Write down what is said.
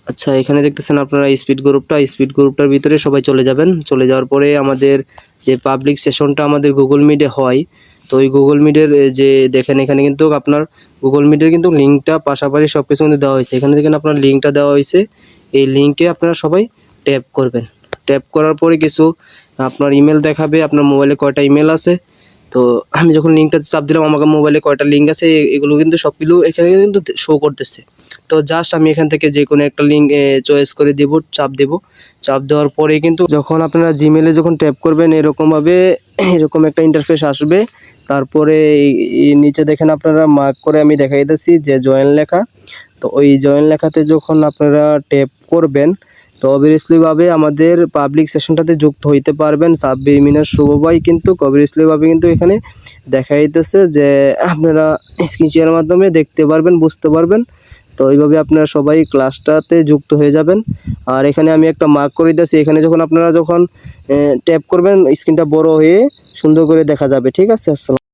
আচ্ছা, এখানে দেখতেছেন আপনারা স্পিড গ্রুপটার ভিতরে সবাই চলে যাবেন। চলে যাওয়ার পরে আমাদের যে পাবলিক সেশনটা আমাদের গুগল মিটে হয়, তো ওই গুগল মিটের যে দেখেন এখানে কিন্তু আপনার গুগল মিটের কিন্তু লিঙ্কটা পাশাপাশি সব কিছু কিন্তু দেওয়া হয়েছে। এখানে দেখেন আপনার লিঙ্কটা দেওয়া হয়েছে, এই লিঙ্কে আপনারা সবাই ট্যাপ করবেন। ট্যাপ করার পরে কিছু আপনার ইমেল দেখাবে, আপনার মোবাইলে কয়টা ইমেল আছে। তো আমি যখন লিঙ্কটাতে চাপ দিলাম, আমাকে মোবাইলে কয়টা লিঙ্ক আছে এগুলো কিন্তু সবগুলো এখানে কিন্তু শো করতেছে। তো জাস্ট আমি এখান থেকে যে কোনো একটা লিঙ্ক চয়েস করে দেব, চাপ দেব। চাপ দেওয়ার পরে কিন্তু যখন আপনারা জিমেলে যখন ট্যাপ করবেন এরকমভাবে এরকম একটা ইন্টারফেস আসবে। তারপরে এই নিচে দেখেন আপনারা মার্ক করে আমি দেখাই দিচ্ছি যে জয়েন লেখা। তো ওই জয়েন লেখাতে যখন আপনারা ট্যাপ করবেন, তো অবভিয়াসলিভাবে আমাদের পাবলিক সেশনটাতে যুক্ত হইতে পারবেন। সাব্বির মিনার শুভ ভাই কিন্তু অবভিয়াসলিভাবে কিন্তু এখানে দেখা যাইতেছে যে আপনারা স্ক্রিন শেয়ারের মাধ্যমে দেখতে পারবেন, বুঝতে পারবেন। তো এইভাবে আপনারা সবাই ক্লাসটাতে যুক্ত হয়ে যাবেন। আর এখানে আমি একটা মার্ক করে দিয়েছি, এখানে যখন আপনারা ট্যাপ করবেন স্ক্রিনটা বড় হয়ে সুন্দর করে দেখা যাবে। ঠিক আছে, আসসালাম।